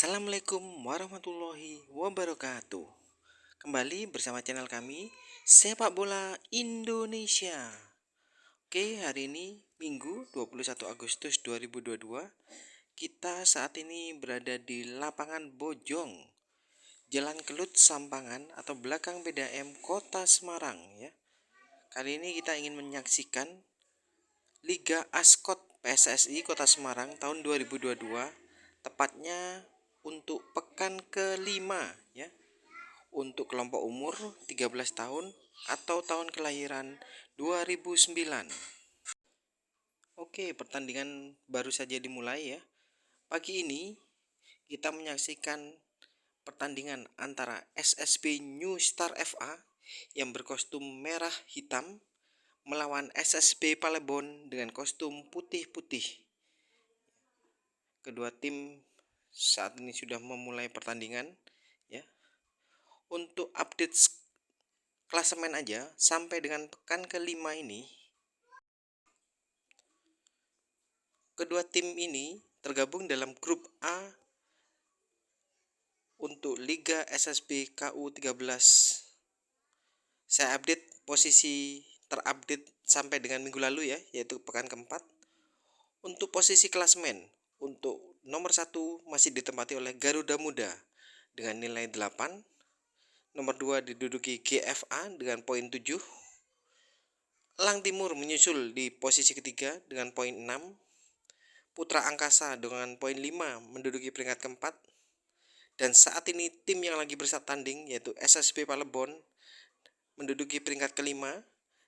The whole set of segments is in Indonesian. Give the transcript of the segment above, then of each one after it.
Assalamualaikum warahmatullahi wabarakatuh. Kembali bersama channel kami Sepak Bola Indonesia. Oke, hari ini Minggu 21 Agustus 2022. Kita saat ini berada di lapangan Bojong, Jalan Kelut Sampangan atau belakang PDAM Kota Semarang ya. Kali ini kita ingin menyaksikan Liga Askot PSSI Kota Semarang tahun 2022, tepatnya untuk pekan kelima ya, untuk kelompok umur 13 tahun atau tahun kelahiran 2009. Oke, pertandingan baru saja dimulai ya. Pagi ini kita menyaksikan pertandingan antara SSB New Star FA yang berkostum merah hitam melawan SSB Palembon dengan kostum putih-putih. Kedua tim saat ini sudah memulai pertandingan ya. Untuk update klasemen aja sampai dengan pekan kelima ini, kedua tim ini tergabung dalam grup A untuk Liga SSB KU 13. Saya update posisi terupdate sampai dengan minggu lalu ya, yaitu pekan keempat. Untuk posisi klasemen, untuk nomor 1 masih ditempati oleh Garuda Muda dengan nilai 8. Nomor 2 diduduki GFA dengan poin 7. Elang Timur menyusul di posisi ketiga dengan poin 6. Putra Angkasa dengan poin 5 menduduki peringkat keempat. Dan saat ini tim yang lagi bersanding yaitu SSB Palembon menduduki peringkat kelima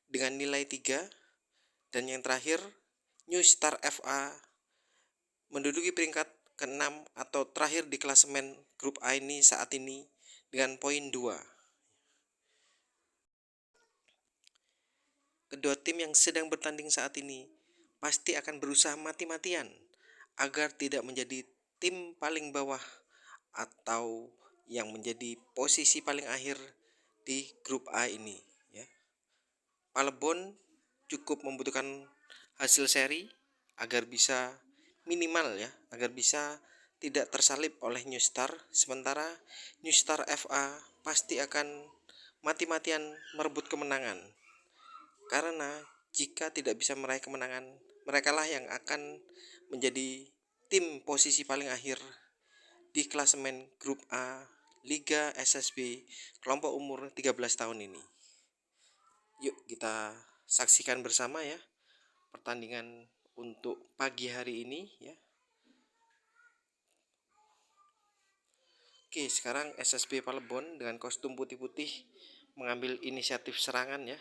dengan nilai 3. Dan yang terakhir New Star FA menduduki peringkat ke-6 atau terakhir di klasemen grup A ini saat ini dengan poin 2. Kedua tim yang sedang bertanding saat ini pasti akan berusaha mati-matian agar tidak menjadi tim paling bawah atau yang menjadi posisi paling akhir di grup A ini ya. Palembon cukup membutuhkan hasil seri agar bisa minimal ya, agar bisa tidak tersalip oleh New Star, sementara New Star FA pasti akan mati-matian merebut kemenangan. Karena jika tidak bisa meraih kemenangan, merekalah yang akan menjadi tim posisi paling akhir di klasemen grup A Liga SSB kelompok umur 13 tahun ini. Yuk kita saksikan bersama ya pertandingan untuk pagi hari ini ya. Oke, sekarang SSB Palembon dengan kostum putih-putih mengambil inisiatif serangan ya.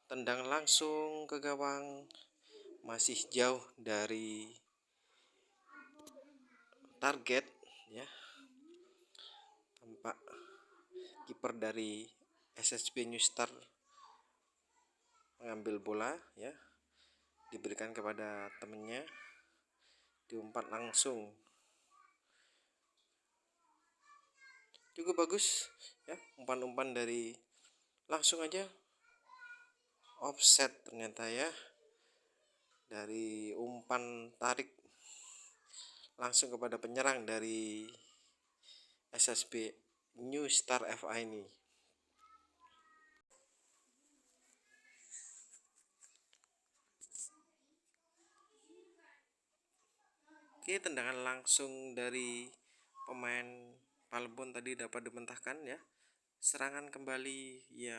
Tendang langsung ke gawang, masih jauh dari target ya. Tampak kiper dari SSB New Star mengambil bola ya, diberikan kepada temannya, diumpat langsung, cukup bagus ya, umpan-umpan dari langsung aja offset ternyata ya, dari umpan tarik langsung kepada penyerang dari SSB New Star FA ini. Oke, tendangan langsung dari pemain Palembon tadi dapat dimentahkan ya. Serangan kembali ya,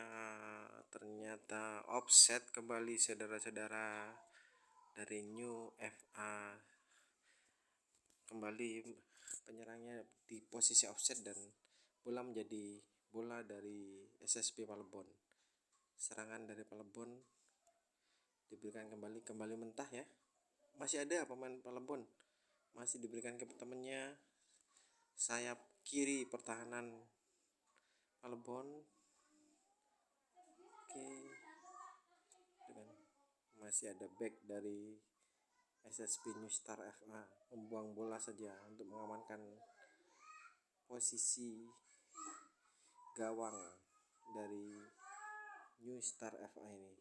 ternyata offset kembali saudara-saudara dari New FA. Kembali penyerangnya di posisi offset dan bola menjadi bola dari SSB Palembon. Serangan dari Palembon diberikan kembali mentah ya. Masih ada pemain Palembon, masih diberikan ke temannya, sayap kiri pertahanan Palembon. Oke, dengan masih ada back dari SSB New Star FA membuang bola saja untuk mengamankan posisi gawang dari New Star FA ini.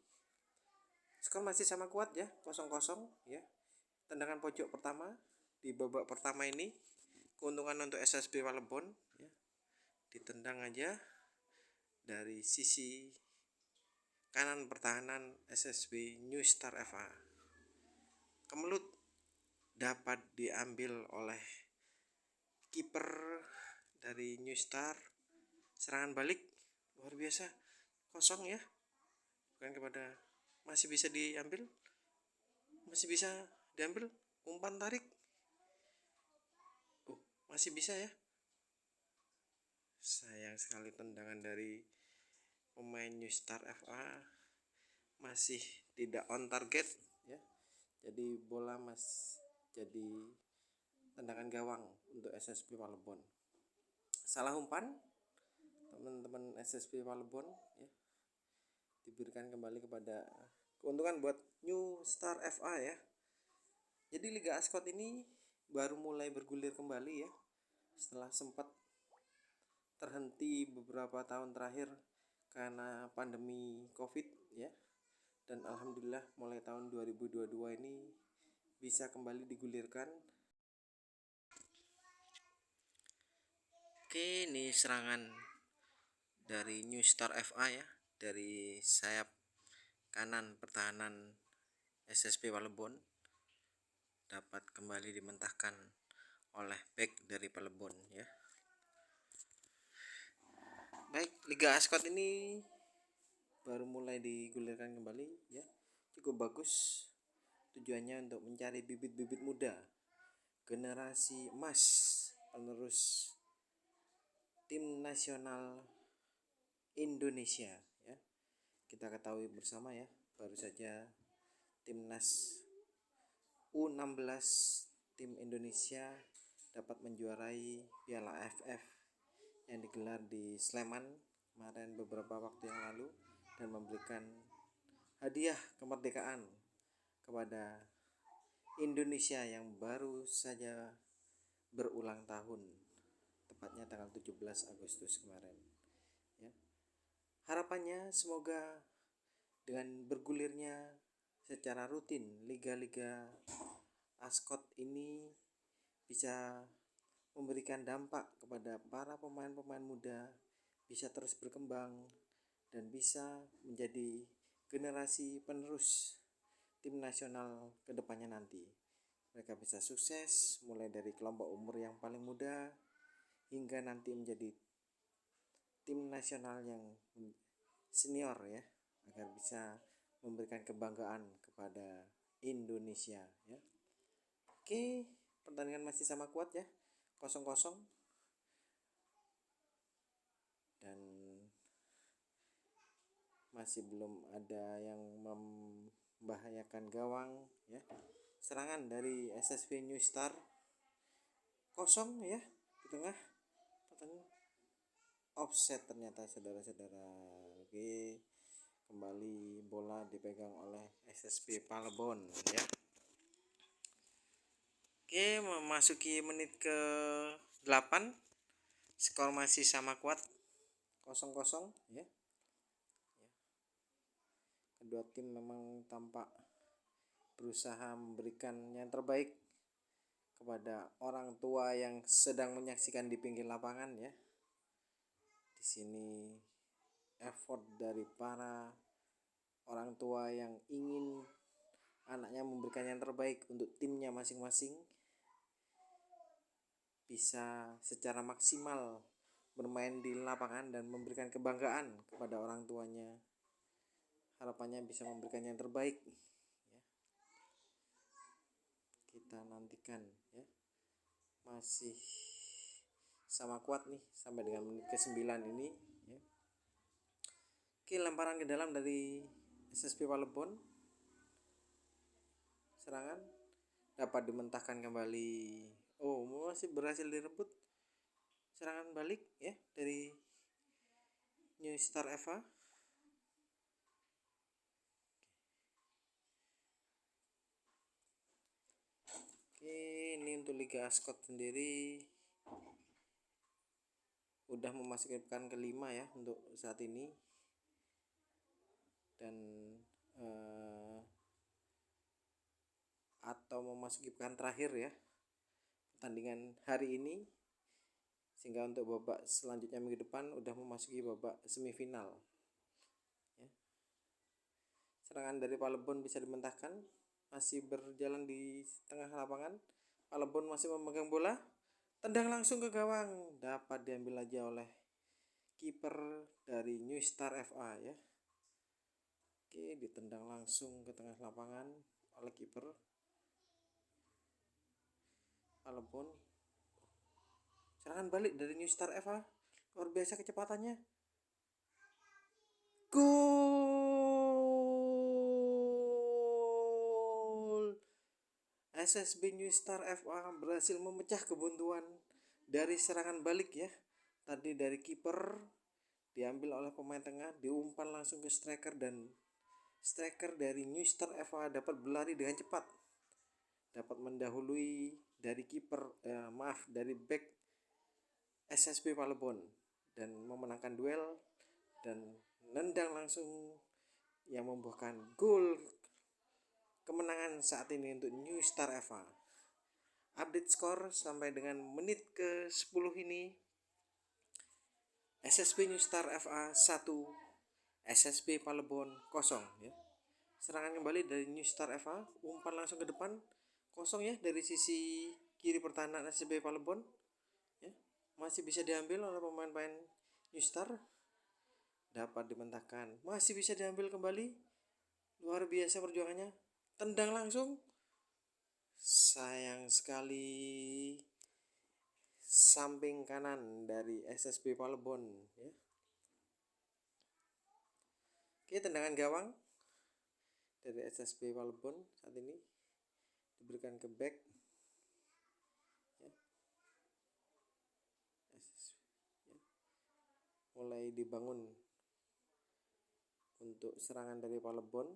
Skor masih sama kuat ya, 0-0 ya. Tendangan pojok pertama di babak pertama ini keuntungan untuk SSB Walebon ya, ditendang aja dari sisi kanan pertahanan SSB New Star FA. Kemelut dapat diambil oleh kiper dari New Star. Serangan balik luar biasa, kosong ya, bukan kepada, masih bisa diambil, umpan tarik, masih bisa ya. Sayang sekali tendangan dari pemain New Star FA masih tidak on target ya, jadi bola masih jadi tendangan gawang untuk SSB Walebon. Salah umpan teman-teman SSB Walebon ya, diberikan kembali kepada keuntungan buat New Star FA ya. Jadi Liga Ascot ini baru mulai bergulir kembali ya, setelah sempat terhenti beberapa tahun terakhir karena pandemi Covid ya. Dan alhamdulillah mulai tahun 2022 ini bisa kembali digulirkan. Oke, ini serangan dari New Star FA ya, dari sayap kanan pertahanan SSB Walebon, dapat kembali dimentahkan oleh back dari Walebon ya. Baik, Liga Ascot ini baru mulai digulirkan kembali ya, cukup bagus. Tujuannya untuk mencari bibit-bibit muda, generasi emas penerus tim nasional Indonesia ya. Kita ketahui bersama ya, baru saja timnas U16 tim Indonesia dapat menjuarai Piala AFF yang digelar di Sleman kemarin beberapa waktu yang lalu, dan memberikan hadiah kemerdekaan kepada Indonesia yang baru saja berulang tahun, tepatnya tanggal 17 Agustus kemarin ya. Harapannya semoga dengan bergulirnya secara rutin liga-liga Ascot ini bisa memberikan dampak kepada para pemain-pemain muda, bisa terus berkembang dan bisa menjadi generasi penerus tim nasional kedepannya nanti. Mereka bisa sukses mulai dari kelompok umur yang paling muda hingga nanti menjadi tim nasional yang senior ya, agar bisa memberikan kebanggaan kepada Indonesia ya. Oke, pertandingan masih sama kuat ya, 0-0, dan masih belum ada yang membahayakan gawang ya. Serangan dari SSB New Star, kosong ya di tengah pertandingan, offset ternyata saudara-saudara. Oke, kembali bola dipegang oleh SSB Walebon ya. Oke, memasuki menit ke 8, skor masih sama kuat, 0-0 ya. Kedua tim memang tampak berusaha memberikan yang terbaik kepada orang tua yang sedang menyaksikan di pinggir lapangan ya. Di sini effort dari para orang tua yang ingin anaknya memberikan yang terbaik untuk timnya masing-masing, bisa secara maksimal bermain di lapangan dan memberikan kebanggaan kepada orang tuanya. Harapannya bisa memberikan yang terbaik ya. Kita nantikan ya, masih sama kuat nih sampai dengan menit ke-9 ini ya. Oke, lemparan ke dalam dari SSB Walebon, serangan dapat dimentahkan kembali. Oh, masih berhasil direbut serangan balik ya dari New Star FA. Oke, ini untuk Liga Ascot sendiri udah memasuki pekan kelima ya untuk saat ini, dan atau memasuki pekan terakhir ya, pertandingan hari ini, sehingga untuk babak selanjutnya minggu depan udah memasuki babak semifinal ya. Serangan dari Palembon bisa dimentahkan, masih berjalan di tengah lapangan. Palembon masih memegang bola, tendang langsung ke gawang, dapat diambil aja oleh kiper dari New Star FA ya. Oke, ditendang langsung ke tengah lapangan oleh kiper Palembon. Serangan balik dari New Star FA, luar biasa kecepatannya. Gol! SSB New Star FA berhasil memecah kebuntuan dari serangan balik ya. Tadi dari kiper diambil oleh pemain tengah, diumpan langsung ke striker, dan striker dari New Star FA dapat berlari dengan cepat, dapat mendahului dari dari back SSB Palembon dan memenangkan duel dan nendang langsung yang membuahkan gol kemenangan saat ini untuk New Star FA. Update skor sampai dengan menit ke-10 ini, SSB New Star FA 1, SSB Palembon 0 ya. Serangan kembali dari New Star FA, umpan langsung ke depan, kosong ya dari sisi kiri pertahanan SSB Palembon ya. Masih bisa diambil oleh pemain-pemain New Star, dapat dimentahkan, masih bisa diambil kembali. Luar biasa perjuangannya, tendang langsung, sayang sekali samping kanan dari SSB Palembon ya. Oke, tendangan gawang dari SSB Palembon saat ini diberikan ke back ya. Mulai dibangun untuk serangan dari Palembon,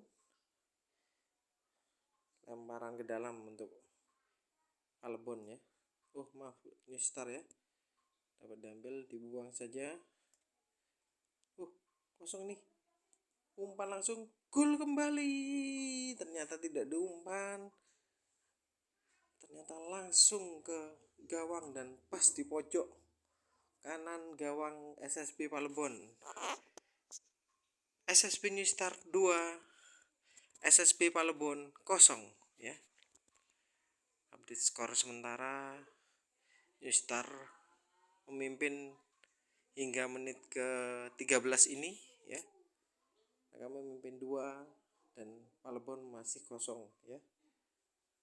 lemparan ke dalam untuk Palembon ya. Maaf, New Star ya, dapat diambil, dibuang saja. Kosong nih, umpan langsung, gol kembali. Ternyata tidak diumpan, ternyata langsung ke gawang dan pas di pojok kanan gawang SSB Palembon. SSB New Star 2, SSB Palembon 0 ya. Update skor sementara, New Star memimpin hingga menit ke-13 ini ya. Mereka memimpin 2 dan Palembon masih kosong ya.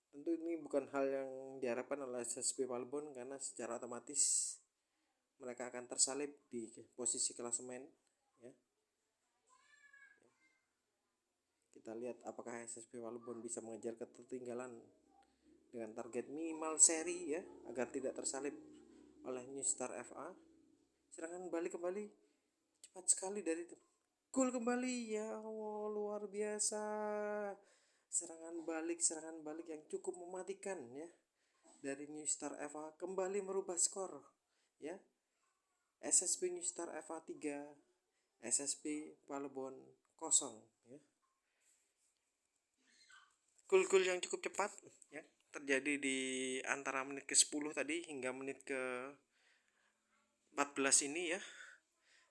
Tentu ini bukan hal yang diharapkan oleh SSB Palembon, karena secara otomatis mereka akan tersalib di posisi klasemen ya. Kita lihat apakah SSB Palembon bisa mengejar ketertinggalan dengan target minimal seri ya, agar tidak tersalib oleh New Star FA. Serangan balik kembali, cepat sekali dari itu, gol kembali ya Allah, luar biasa. Serangan balik yang cukup mematikan ya dari New Star FA, kembali merubah skor ya. SSB New Star FA 3, SSB Palembon 0 ya. Gol-gol yang cukup cepat ya terjadi di antara menit ke-10 tadi hingga menit ke-14 ini ya.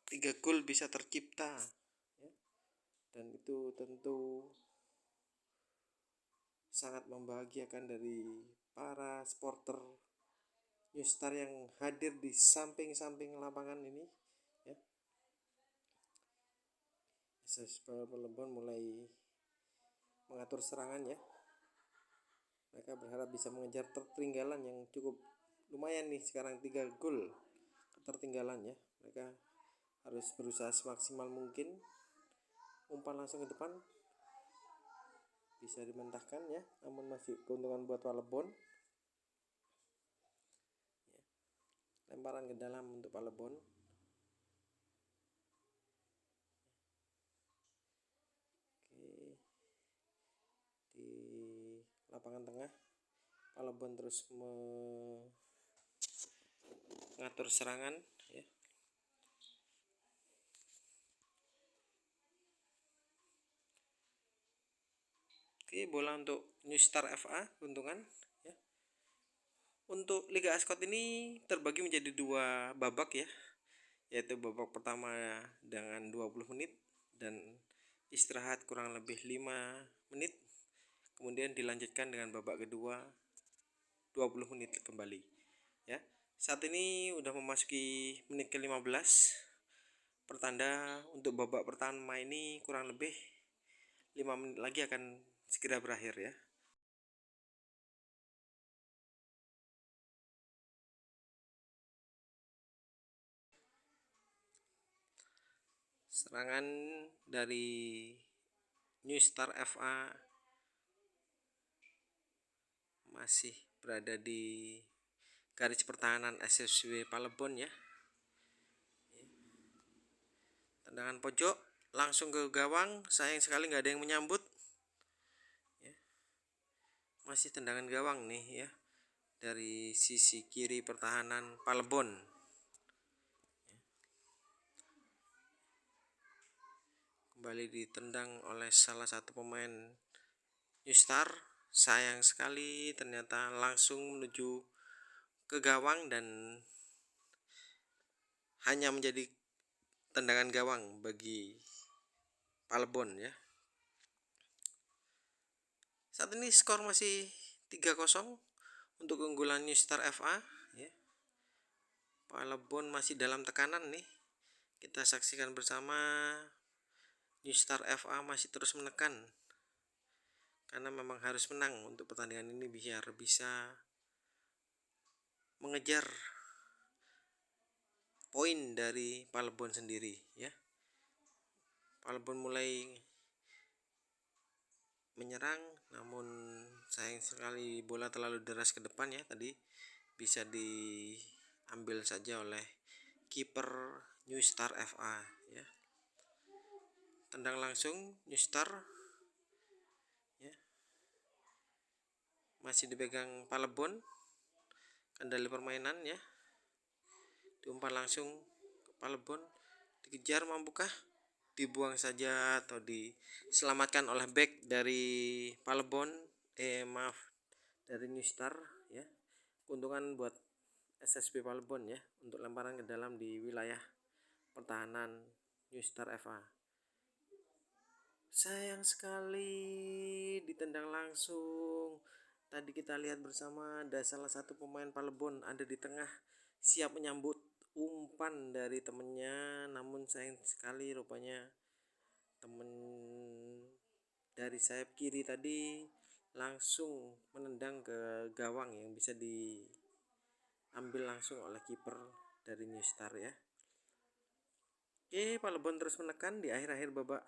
3 gol bisa tercipta ya. Dan itu tentu sangat membahagiakan dari para supporter New Star yang hadir di samping-samping lapangan ini ya. SSB Palembon mulai mengatur serangan ya. Mereka berharap bisa mengejar ketertinggalan yang cukup lumayan nih, sekarang 3 gol ketertinggalan ya. Mereka harus berusaha semaksimal mungkin. Umpan langsung ke depan, bisa dimentahkan ya, namun masih keuntungan buat Palembon ya. Lemparan ke dalam untuk Palembon. Oke, di lapangan tengah Palembon terus mengatur serangan ya. Oke, bola untuk New Star FA, keuntungan ya. Untuk Liga Ascot ini terbagi menjadi 2 babak ya, yaitu babak pertama dengan 20 menit dan istirahat kurang lebih 5 menit. Kemudian dilanjutkan dengan babak kedua 20 menit kembali ya. Saat ini udah memasuki menit ke-15. Pertanda untuk babak pertama ini kurang lebih 5 menit lagi akan segera berakhir ya. Serangan dari New Star FA masih berada di garis pertahanan SSB Palembon ya. Tendangan pojok langsung ke gawang, sayang sekali nggak ada yang menyambut ya. Masih tendangan gawang nih ya, dari sisi kiri pertahanan Palembon. Kembali ditendang oleh salah satu pemain New Star. Sayang sekali ternyata langsung menuju ke gawang dan hanya menjadi tendangan gawang bagi Palembon ya. Saat ini skor masih 3-0 untuk keunggulan New Star FA ya. Palembon masih dalam tekanan nih. Kita saksikan bersama, New Star FA masih terus menekan karena memang harus menang untuk pertandingan ini biar bisa mengejar poin dari Palembon sendiri ya. Palembon mulai menyerang, namun sayang sekali bola terlalu deras ke depan ya, tadi bisa diambil saja oleh kiper New Star FA ya. Tendang langsung New Star ya. Masih dipegang Palembon, kendali permainan ya. Diumpan langsung ke Palembon, dikejar mampukah? Dibuang saja atau diselamatkan oleh back dari Palembon, dari New Star ya. Keuntungan buat SSB Palembon ya untuk lemparan ke dalam di wilayah pertahanan New Star FA. Sayang sekali ditendang langsung. Tadi kita lihat bersama ada salah satu pemain Palembon ada di tengah siap menyambut umpan dari temennya, namun sayang sekali rupanya temen dari sayap kiri tadi langsung menendang ke gawang yang bisa diambil langsung oleh kiper dari New Star ya. Oke, Palembon terus menekan di akhir-akhir babak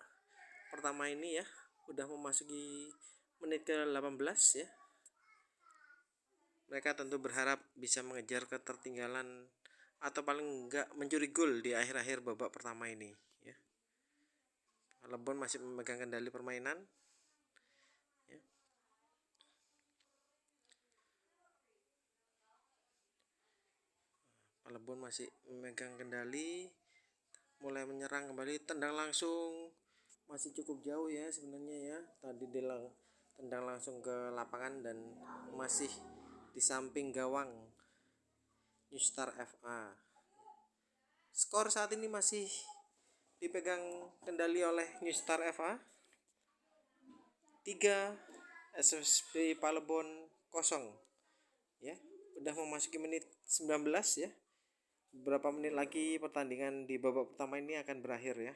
pertama ini ya. Udah memasuki menit ke-18 ya. Mereka tentu berharap bisa mengejar ketertinggalan atau paling enggak mencuri gol di akhir-akhir babak pertama ini ya. Palembon masih memegang kendali permainan ya. Palembon masih memegang kendali, mulai menyerang kembali, tendang langsung masih cukup jauh ya sebenarnya ya. Tadi tendang langsung ke lapangan dan masih di samping gawang New Star FA. Skor saat ini masih dipegang kendali oleh New Star FA 3, SSB Palembon 0 ya. Udah memasuki menit 19 ya. Beberapa menit lagi pertandingan di babak pertama ini akan berakhir ya.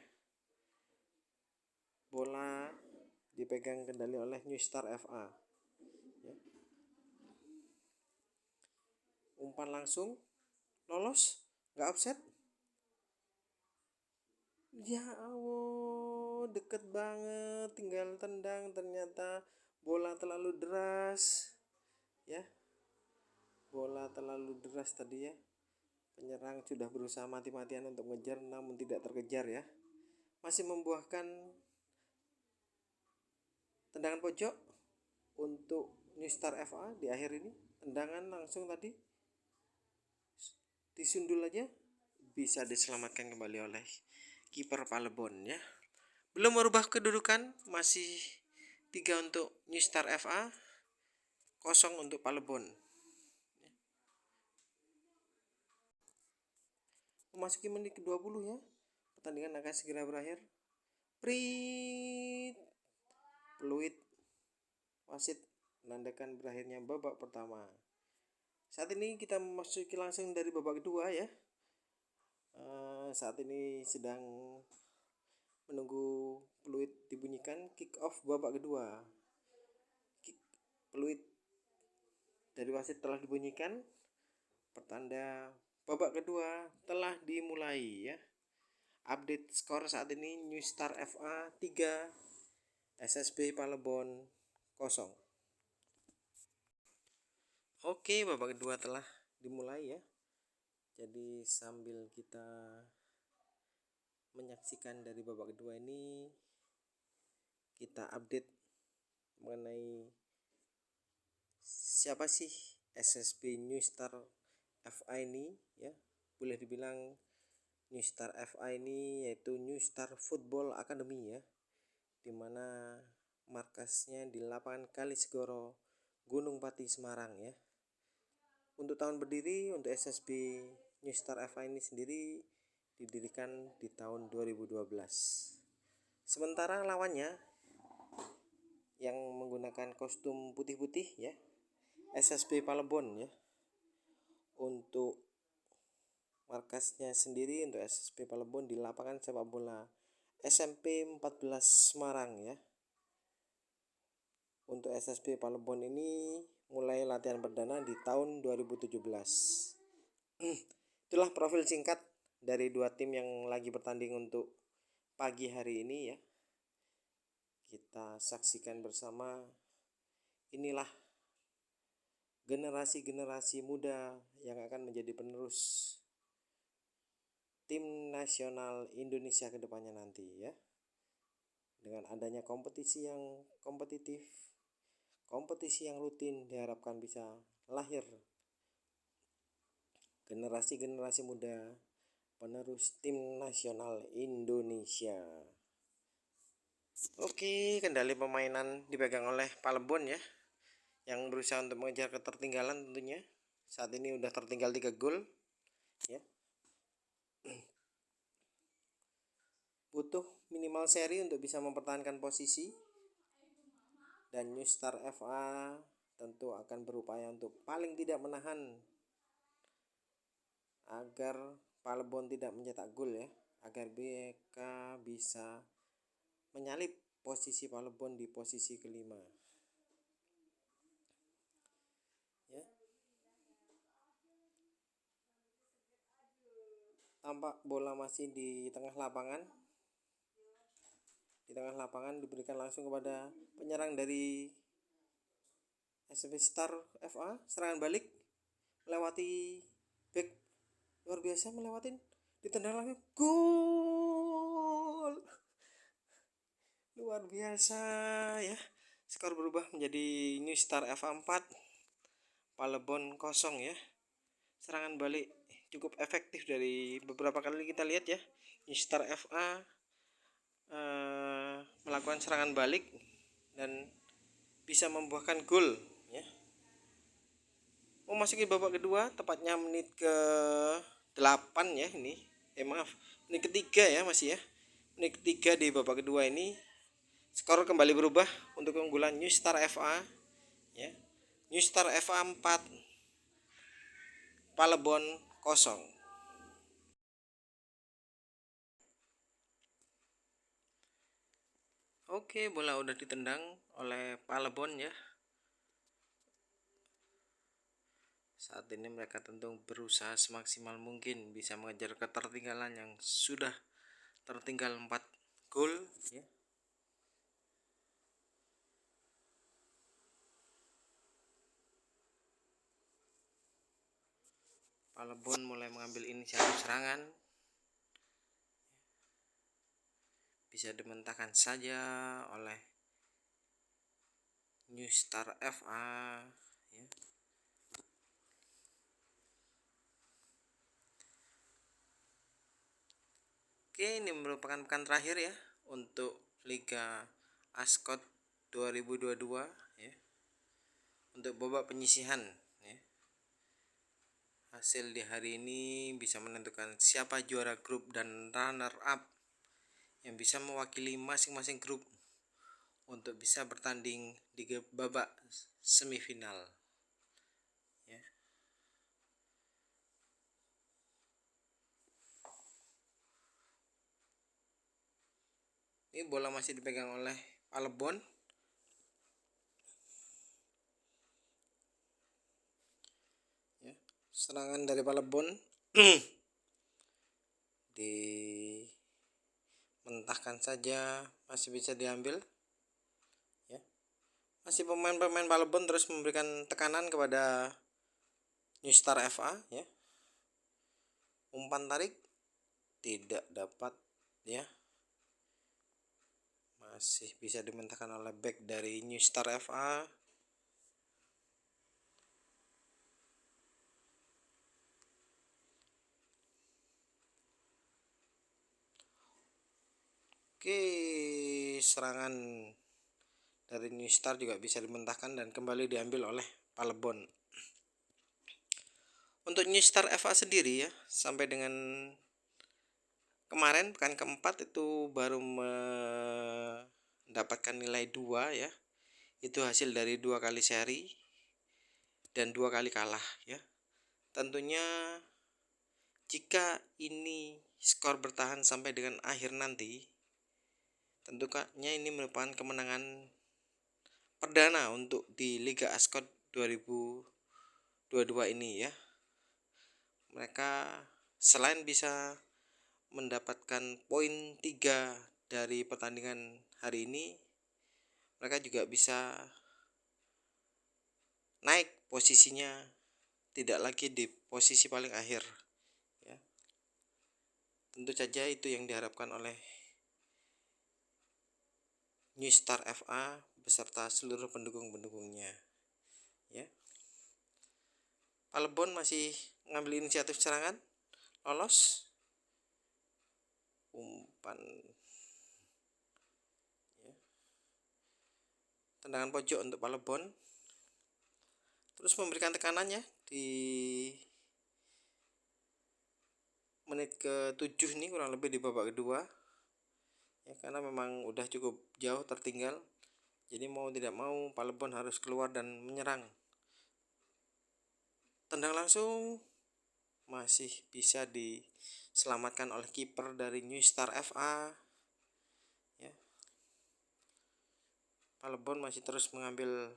Bola dipegang kendali oleh New Star FA ya. Umpan langsung lolos, nggak offset. Ya Allah, deket banget, tinggal tendang, ternyata bola terlalu deras ya. Bola terlalu deras tadi ya. Penyerang sudah berusaha mati-matian untuk mengejar namun tidak terkejar ya. Masih membuahkan tendangan pojok untuk New Star FA di akhir ini. Tendangan langsung tadi disundul aja, bisa diselamatkan kembali oleh kiper Palembon ya. Belum merubah kedudukan, masih 3 untuk New Star FA, 0 untuk Palembon. memasuki menit ke-20 ya. Pertandingan akan segera berakhir. Prit. Peluit wasit menandakan berakhirnya babak pertama. Saat ini kita memasuki langsung dari babak kedua ya. Saat ini sedang menunggu peluit dibunyikan. Kick off babak kedua. Peluit dari wasit telah dibunyikan. Pertanda babak kedua telah dimulai ya. Update skor saat ini New Star FA 3, SSB Palembon 0. Oke, babak kedua telah dimulai ya. Jadi sambil kita menyaksikan dari babak kedua ini, kita update mengenai siapa sih SSB New Star FA ini ya. Boleh dibilang New Star FA ini yaitu New Star Football Academy ya, dimana markasnya di lapangan Kalisegoro, Gunung Pati, Semarang ya. Untuk tahun berdiri untuk SSB New Star FA ini sendiri didirikan di tahun 2012. Sementara lawannya yang menggunakan kostum putih-putih ya, SSB Palembon ya. Untuk markasnya sendiri untuk SSB Palembon di lapangan sepak bola SMP 14 Semarang ya. Untuk SSB Palembon ini mulai latihan perdana di tahun 2017. Itulah profil singkat dari dua tim yang lagi bertanding untuk pagi hari ini ya. Kita saksikan bersama. Inilah generasi-generasi muda yang akan menjadi penerus tim nasional Indonesia ke depannya nanti ya. Dengan adanya kompetisi yang kompetitif, kompetisi yang rutin, diharapkan bisa lahir generasi-generasi muda penerus tim nasional Indonesia. Oke, kendali permainan dipegang oleh Palembon ya, yang berusaha untuk mengejar ketertinggalan tentunya. Saat ini udah tertinggal 3 gol ya. Butuh minimal seri untuk bisa mempertahankan posisi. Dan New Star FA tentu akan berupaya untuk paling tidak menahan agar Palembon tidak mencetak gol ya, agar mereka bisa menyalip posisi Palembon di posisi kelima ya. Tampak bola masih di tengah lapangan. Di tengah lapangan diberikan langsung kepada penyerang dari SSB Star FA. Serangan balik melewati back, luar biasa, melewatin, ditendang lagi, gol, luar biasa ya. Skor berubah menjadi New Star FA 4, Palembon 0 ya. Serangan balik cukup efektif dari beberapa kali kita lihat ya. New Star FA melakukan serangan balik dan bisa membuahkan gol ya. Memasuki babak kedua tepatnya menit ke 8 ya ini. Menit ketiga ya masih ya. Menit ketiga di babak kedua ini skor kembali berubah untuk keunggulan New Star FA ya. New Star FA 4, Palembon 0. Oke, bola udah ditendang oleh Palembon ya. Saat ini mereka tentu berusaha semaksimal mungkin bisa mengejar ketertinggalan yang sudah tertinggal 4 gol ya. Palembon mulai mengambil inisiatif serangan. Bisa dimentahkan saja oleh New Star FA ya. Oke, ini merupakan pekan terakhir ya untuk Liga Ascot 2022 ya. Untuk babak penyisihan ya. hasil di hari ini bisa menentukan siapa juara grup dan runner up yang bisa mewakili masing-masing grup untuk bisa bertanding di babak semifinal ya. Ini bola masih dipegang oleh Palebon. Ya, serangan dari Palebon dimentahkan saja, masih bisa diambil. Ya, masih pemain-pemain Palebon terus memberikan tekanan kepada New Star FA. Ya, umpan tarik tidak dapat. Ya, masih bisa dimentahkan oleh back dari New Star FA. Oke, serangan dari New Star juga bisa dimentahkan dan kembali diambil oleh Palebon. Untuk New Star FA sendiri ya, sampai dengan kemarin pekan keempat itu baru mendapatkan nilai 2 ya. Itu hasil dari 2 kali seri dan 2 kali kalah ya. Tentunya jika ini skor bertahan sampai dengan akhir nanti, tentunya ini merupakan kemenangan perdana untuk di Liga Ascot 2022 ini ya. Mereka selain bisa mendapatkan poin 3 dari pertandingan hari ini, mereka juga bisa naik posisinya, tidak lagi di posisi paling akhir ya. Tentu saja itu yang diharapkan oleh New Star FA beserta seluruh pendukung-pendukungnya ya. Palebon masih mengambil inisiatif serangan, lolos umpan ya. Tendangan pojok untuk Palebon, terus memberikan tekanannya di menit ke-7 nih, kurang lebih di babak kedua ya, karena memang udah cukup jauh tertinggal. Jadi mau tidak mau Palebon harus keluar dan menyerang. Tendang langsung masih bisa diselamatkan oleh kiper dari New Star FA ya. Palebon masih terus mengambil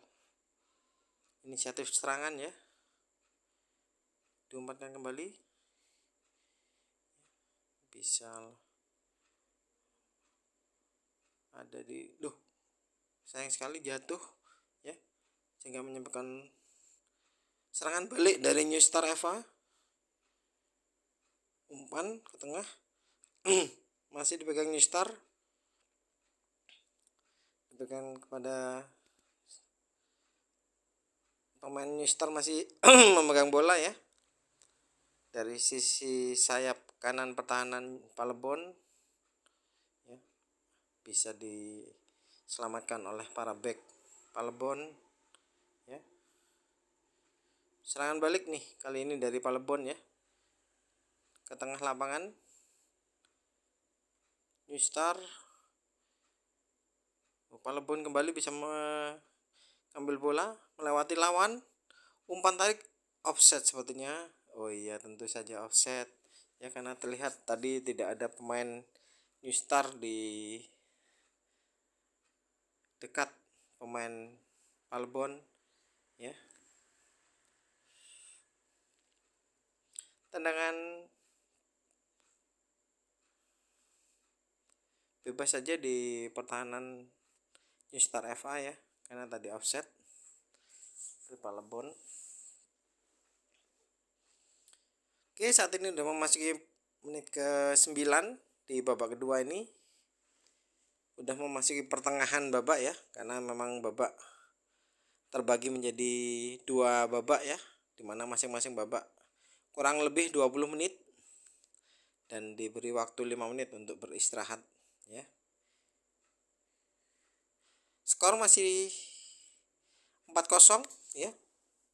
inisiatif serangan ya. Diumpankan kembali, bisa ada di sayang sekali jatuh ya, sehingga menyebabkan serangan balik dari New Star FA. Umpan ke tengah masih dipegang New Star, dipegang kepada pemain New Star, masih memegang bola ya. Dari sisi sayap kanan pertahanan Palebon ya, bisa diselamatkan oleh para back Palebon ya. Serangan balik nih kali ini dari Palebon ya, ke tengah lapangan. New Star, Palebon kembali bisa mengambil bola melewati lawan, umpan tarik offset sepertinya. Oh iya, tentu saja offset ya, karena terlihat tadi tidak ada pemain New Star di dekat pemain Palebon ya. Tendangan bebas saja di pertahanan New Star FA ya, karena tadi offset di Palebon. Oke, saat ini udah memasuki menit ke-9 di babak kedua ini. Udah memasuki pertengahan babak ya, karena memang babak terbagi menjadi 2 babak ya, dimana masing-masing babak kurang lebih 20 menit dan diberi waktu 5 menit untuk beristirahat ya. Skor masih 4-0 ya.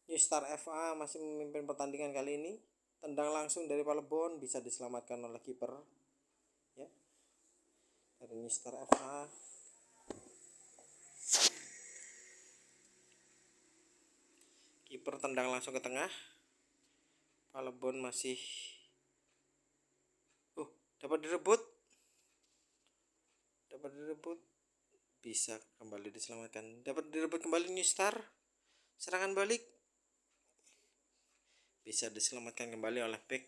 New Star FA masih memimpin pertandingan kali ini. tendang langsung dari Palebon bisa diselamatkan oleh kiper ya, dari New Star FA. Kiper tendang langsung ke tengah. Palebon masih dapat direbut, bisa kembali diselamatkan. Dapat direbut kembali New Star. Serangan balik bisa diselamatkan kembali oleh back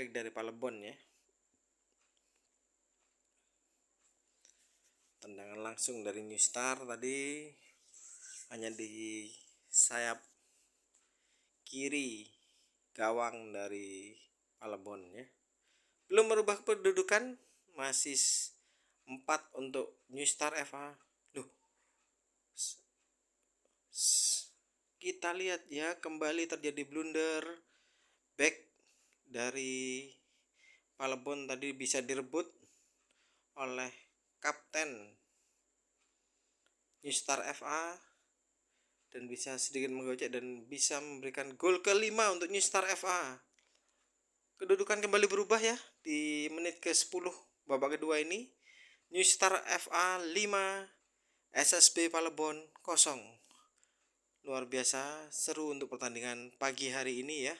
dari Palebon ya. Tendangan langsung dari New Star tadi hanya di sayap kiri gawang dari Palebon ya. Belum merubah kedudukan, masih 4 untuk New Star FA. Kita lihat ya, kembali terjadi blunder. Back dari Palebon tadi bisa direbut oleh kapten New Star FA dan bisa sedikit menggocek dan bisa memberikan gol kelima untuk New Star FA. Kedudukan kembali berubah ya di menit ke-10 babak kedua ini. New Star FA 5, SSB Palebon 0. Luar biasa seru untuk pertandingan pagi hari ini ya.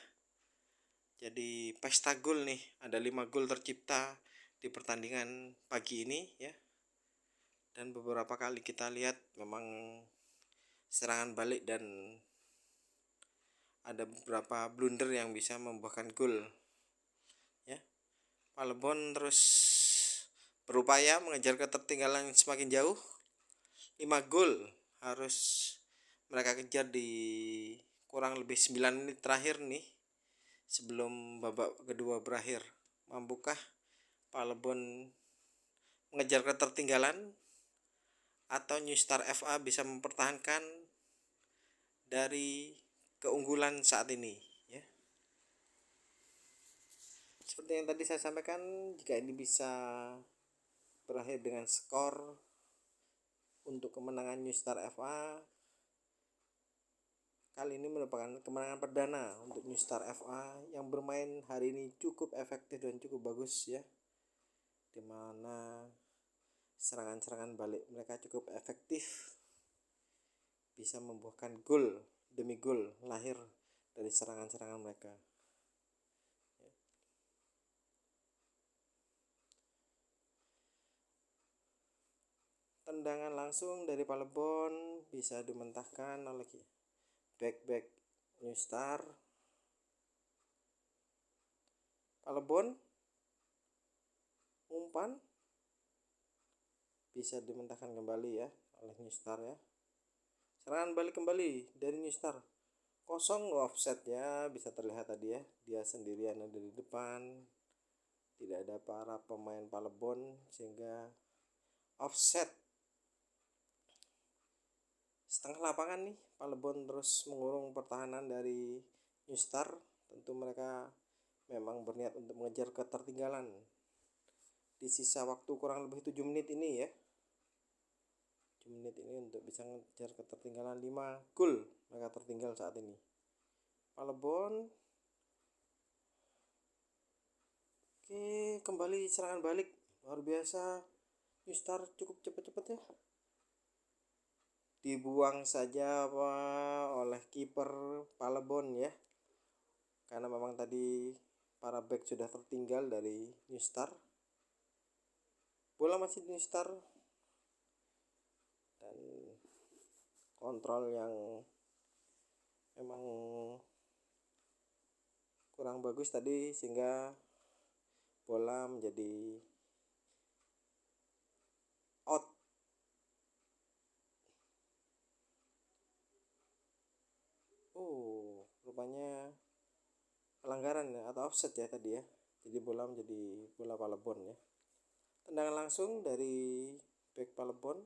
Jadi pesta gol nih, ada 5 gol tercipta di pertandingan pagi ini ya. Dan beberapa kali kita lihat memang serangan balik dan ada beberapa blunder yang bisa membuahkan gol ya. Palebon terus berupaya mengejar ketertinggalan semakin jauh. 5 gol harus mereka kejar di kurang lebih 9 menit terakhir nih sebelum babak kedua berakhir. Mampukah Palebon mengejar ketertinggalan atau New Star FA bisa mempertahankan dari keunggulan saat ini ya. Seperti yang tadi saya sampaikan, jika ini bisa berakhir dengan skor untuk kemenangan New Star FA, kali ini merupakan kemenangan perdana untuk New Star FA yang bermain hari ini cukup efektif dan cukup bagus ya, dimana serangan-serangan balik mereka cukup efektif, bisa membuahkan gol demi gol lahir dari serangan-serangan mereka. Tendangan langsung dari Palebon bisa dimentahkan oleh back New Star. Palebon umpan bisa dimentahkan kembali ya oleh New Star ya. Serangan balik kembali dari New Star. Kosong, offset ya, bisa terlihat tadi ya. Dia sendirian ada di depan. Tidak ada para pemain Palebon sehingga offset. Setengah lapangan nih, Palebon terus mengurung pertahanan dari New Star. Tentu mereka memang berniat untuk mengejar ketertinggalan di sisa waktu kurang lebih 7 menit ini ya. 7 menit ini untuk bisa mengejar ketertinggalan 5 gol mereka tertinggal saat ini. Palebon kembali serangan balik luar biasa. New Star cukup cepat-cepat ya, dibuang saja oleh kiper Palebon ya, karena memang tadi para back sudah tertinggal dari New Star. Bola masih New Star dan kontrol yang memang kurang bagus tadi sehingga bola menjadi out. Rupanya pelanggaran ya, atau offset ya tadi ya. Jadi bola menjadi bola Palebon ya. Tendangan langsung dari back Palebon,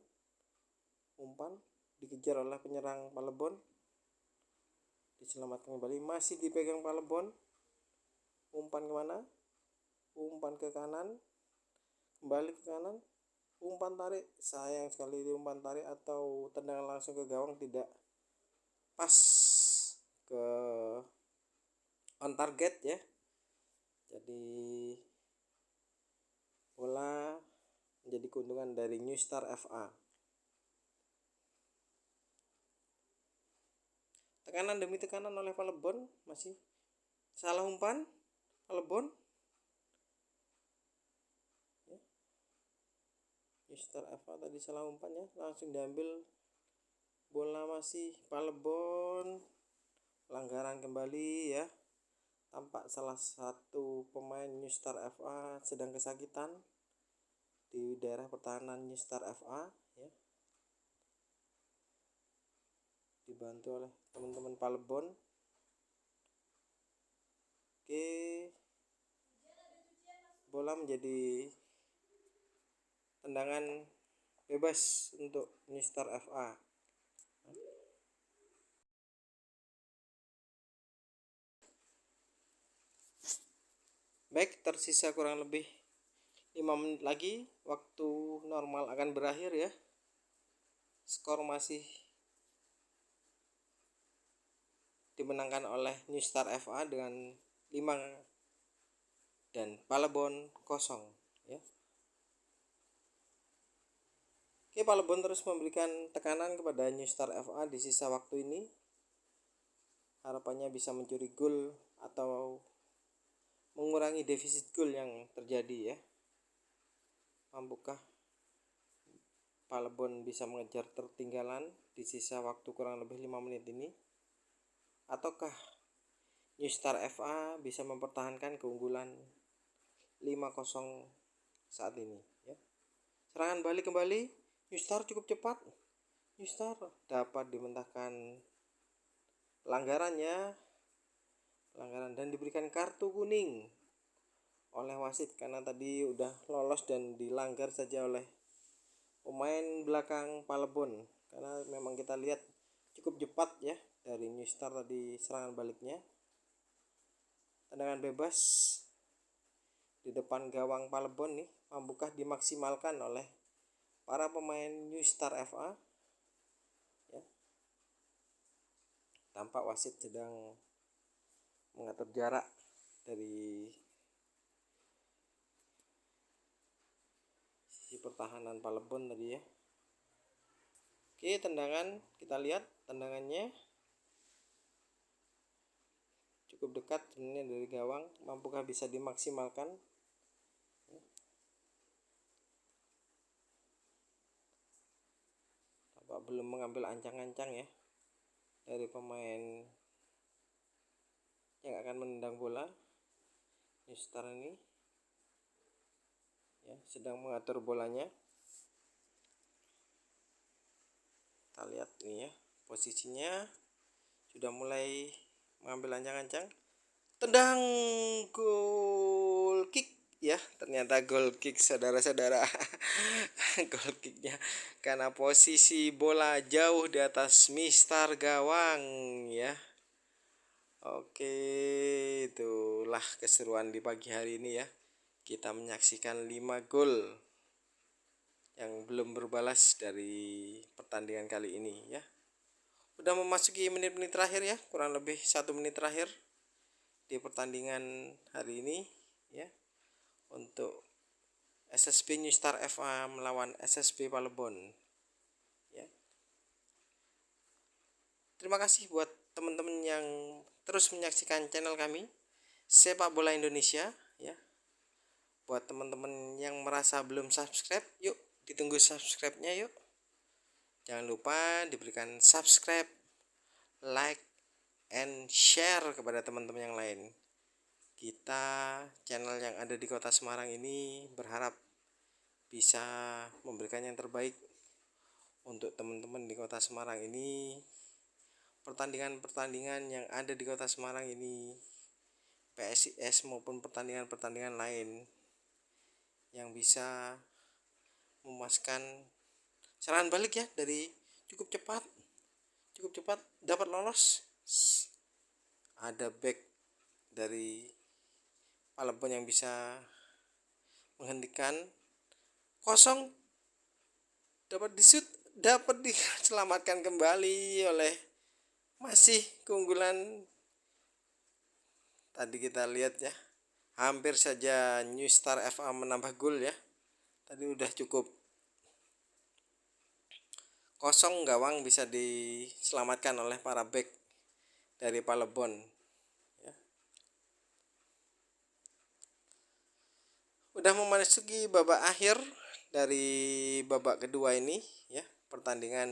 umpan dikejar oleh penyerang Palebon, diselamatkan kembali, masih dipegang Palebon. Umpan kemana? Umpan ke kanan, kembali ke kanan, umpan tarik, sayang sekali di umpan tarik atau tendangan langsung ke gawang tidak pas ke on target ya. Jadi bola menjadi keuntungan dari New Star FA. Tekanan demi tekanan oleh Palembon, masih salah umpan Palembon. New Star FA tadi salah umpan ya, langsung diambil bola, masih Palembon. Pelanggaran kembali ya. Tampak salah satu pemain New Star FA sedang kesakitan di daerah pertahanan New Star FA ya. Dibantu oleh teman-teman Palembon. Oke, bola menjadi tendangan bebas untuk New Star FA. Baik, tersisa kurang lebih 5 menit lagi, waktu normal akan berakhir ya. Skor masih dimenangkan oleh New Star FA dengan 5 dan Palembon 0 ya. Oke, Palembon terus memberikan tekanan kepada New Star FA di sisa waktu ini. Harapannya bisa mencuri gol atau mengurangi defisit gol yang terjadi ya. Mampukah Palembon bisa mengejar tertinggalan di sisa waktu kurang lebih 5 menit ini? Ataukah New Star FA bisa mempertahankan keunggulan 5-0 saat ini ya. Serangan balik kembali, New Star cukup cepat. New Star dapat dimentahkan pelanggaran dan diberikan kartu kuning oleh wasit karena tadi udah lolos dan dilanggar saja oleh pemain belakang Palembon. Karena memang kita lihat cukup cepat ya dari New Star tadi serangan baliknya. Tendangan bebas di depan gawang Palembon nih, mampukah dimaksimalkan oleh para pemain New Star FA ya. Tampak wasit sedang mengatur jarak dari sisi pertahanan Palembon tadi ya. Oke, tendangan, kita lihat tendangannya cukup dekat sebenarnya dari gawang, mampukah bisa dimaksimalkan? Tampak belum mengambil ancang-ancang ya dari pemain yang akan menendang bola. New Star ini ya sedang mengatur bolanya. Kita lihat ini ya, posisinya sudah mulai mengambil ancang-ancang. Tendang, goal kick ya, ternyata goal kick saudara-saudara. Goal kicknya karena posisi bola jauh di atas mistar gawang ya. Oke, itulah keseruan di pagi hari ini ya. Kita menyaksikan 5 gol yang belum berbalas dari pertandingan kali ini ya. Udah memasuki menit-menit terakhir ya, kurang lebih 1 menit terakhir di pertandingan hari ini ya, untuk SSB New Star FA melawan SSB Palembon ya. Terima kasih buat teman-teman yang terus menyaksikan channel kami Sepak Bola Indonesia ya. Buat teman-teman yang merasa belum subscribe, yuk ditunggu subscribe-nya yuk. Jangan lupa diberikan subscribe, like, and share kepada teman-teman yang lain. Kita channel yang ada di Kota Semarang ini berharap bisa memberikan yang terbaik untuk teman-teman di Kota Semarang ini. Pertandingan-pertandingan yang ada di Kota Semarang ini, PSIS maupun pertandingan-pertandingan lain yang bisa memuaskan. Serangan balik ya dari cukup cepat dapat lolos. Ada back dari Palembon yang bisa menghentikan, kosong, dapat diselamatkan kembali oleh masih keunggulan Tadi kita lihat ya, hampir saja New Star FA menambah gol ya. Tadi udah cukup kosong gawang bisa diselamatkan oleh para back dari Palembon ya. Udah memasuki babak akhir dari babak kedua ini ya, pertandingan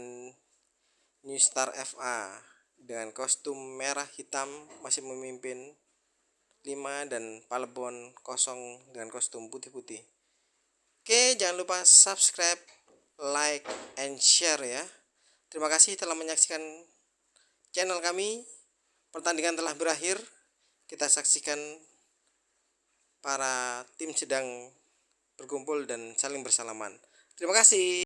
New Star FA dengan kostum merah hitam masih memimpin 5 dan Palembon 0 dengan kostum putih-putih. Oke, jangan lupa subscribe, like, and share ya. Terima kasih telah menyaksikan channel kami. Pertandingan telah berakhir. Kita saksikan para tim sedang berkumpul dan saling bersalaman. Terima kasih.